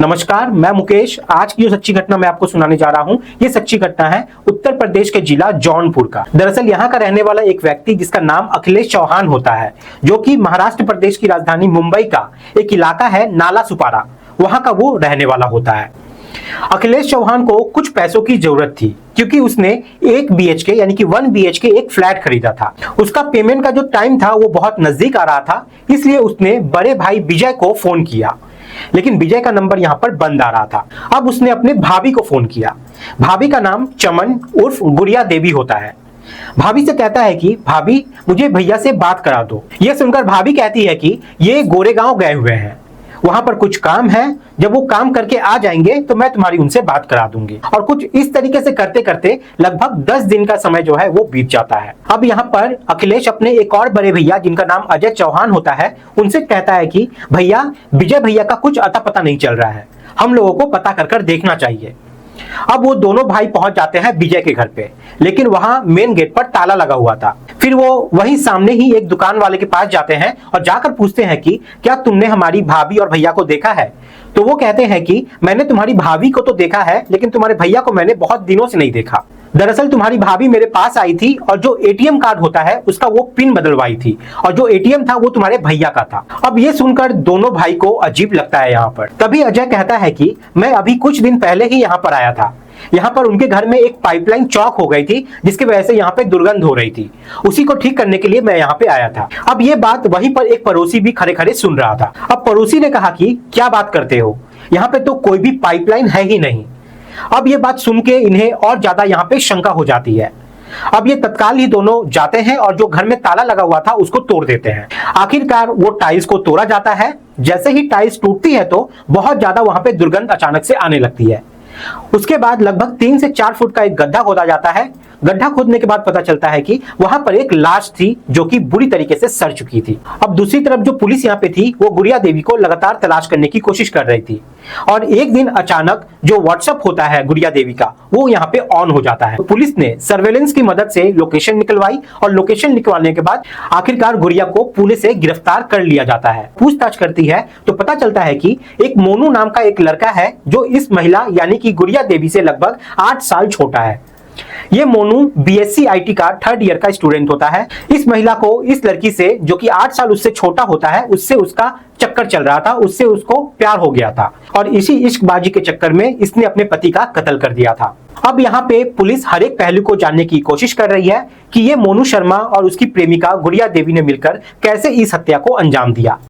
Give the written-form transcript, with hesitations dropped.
नमस्कार, मैं मुकेश। आज की जो सच्ची घटना मैं आपको सुनाने जा रहा हूं, ये सच्ची घटना है उत्तर प्रदेश के जिला जौनपुर का। दरअसल यहाँ का रहने वाला एक व्यक्ति जिसका नाम अखिलेश चौहान होता है, जो कि महाराष्ट्र प्रदेश की राजधानी मुंबई का एक इलाका है नाला सुपारा, वहां का वो रहने वाला होता है। अखिलेश चौहान को कुछ पैसों की जरूरत थी क्योंकि उसने 1 BHK यानी कि 1 BHK एक फ्लैट खरीदा था। उसका पेमेंट का जो टाइम था वो बहुत नजदीक आ रहा था, इसलिए उसने बड़े भाई विजय को फोन किया, लेकिन विजय का नंबर यहां पर बंद आ रहा था। अब उसने अपने भाभी को फोन किया। भाभी का नाम चमन उर्फ गुड़िया देवी होता है। भाभी से कहता है कि भाभी मुझे भैया से बात करा दो। यह सुनकर भाभी कहती है कि ये गोरेगांव गए हुए हैं, वहां पर कुछ काम है, जब वो काम करके आ जाएंगे तो मैं तुम्हारी उनसे बात करा दूंगी। और कुछ इस तरीके से करते करते लगभग 10 दिन का समय जो है वो बीत जाता है। अब यहाँ पर अखिलेश अपने एक और बड़े भैया जिनका नाम अजय चौहान होता है उनसे कहता है कि भैया विजय भैया का कुछ अता पता नहीं चल रहा है, हम लोगों को पता कर देखना चाहिए। अब वो दोनों भाई पहुंच जाते हैं विजय के घर पे, लेकिन वहां मेन गेट पर ताला लगा हुआ था। फिर वो वहीं सामने ही एक दुकान वाले के पास जाते हैं और जाकर पूछते हैं कि क्या तुमने हमारी भाभी और भैया को देखा है? तो वो कहते हैं कि मैंने तुम्हारी भाभी को तो देखा है, लेकिन तुम्हारे भैया को मैंने बहुत दिनों से नहीं देखा। दरअसल तुम्हारी भाभी मेरे पास आई थी और जो ATM कार्ड होता है उसका वो पिन बदलवाई थी, और जो ATM था वो तुम्हारे भैया का था। अब ये सुनकर दोनों भाई को अजीब लगता है यहाँ पर। तभी अजय कहता है कि मैं अभी कुछ दिन पहले ही यहाँ पर आया था। यहाँ पर उनके घर में एक पाइपलाइन चौक हो गई थी, जिसकी वजह से यहाँ पे दुर्गंध हो रही थी। उसी को ठीक करने के लिए मैं यहाँ पे आया था। अब ये बात वहीं पर एक पड़ोसी भी खड़े खड़े सुन रहा था। अब पड़ोसी ने कहा कि क्या बात करते हो, यहाँ पे तो कोई भी पाइपलाइन है ही नहीं। अब ये बात सुन के इन्हें और ज्यादा यहाँ पे शंका हो जाती है। अब ये तत्काल ही दोनों जाते हैं और जो घर में ताला लगा हुआ था उसको तोड़ देते हैं। आखिरकार वो टाइल्स को तोड़ा जाता है। जैसे ही टाइल्स टूटती है तो बहुत ज्यादा वहां पे दुर्गंध अचानक से आने लगती है। उसके बाद लगभग 3 से 4 फुट का एक गड्ढा खोदा जाता है। गड्ढा खोदने के बाद पता चलता है कि वहां पर एक लाश थी जो कि बुरी तरीके से सड़ चुकी थी। अब दूसरी तरफ जो पुलिस यहाँ पे थी वो गुड़िया देवी को लगातार तलाश करने की कोशिश कर रही थी। और एक दिन अचानक जो व्हाट्सएप होता है गुड़िया देवी का वो यहाँ पे ऑन हो जाता है। तो पुलिस ने सर्वेलेंस की मदद से लोकेशन निकलवाई और लोकेशन निकलवाने के बाद आखिरकार गुड़िया को पुलिस से गिरफ्तार कर लिया जाता है। पूछताछ करती है तो पता चलता है कि एक मोनू नाम का एक लड़का है जो इस महिला यानी कि गुड़िया देवी से लगभग 8 साल छोटा है। ये मोनू BSc IT का 3rd ईयर का स्टूडेंट होता है। इस महिला को इस लड़की से जो कि 8 साल उससे छोटा होता है उससे उसका चक्कर चल रहा था, उससे उसको प्यार हो गया था और इसी इश्कबाजी के चक्कर में इसने अपने पति का कत्ल कर दिया था। अब यहाँ पे पुलिस हर एक पहलू को जानने की कोशिश कर रही है कि ये मोनू शर्मा और उसकी प्रेमिका गुड़िया देवी ने मिलकर कैसे इस हत्या को अंजाम दिया।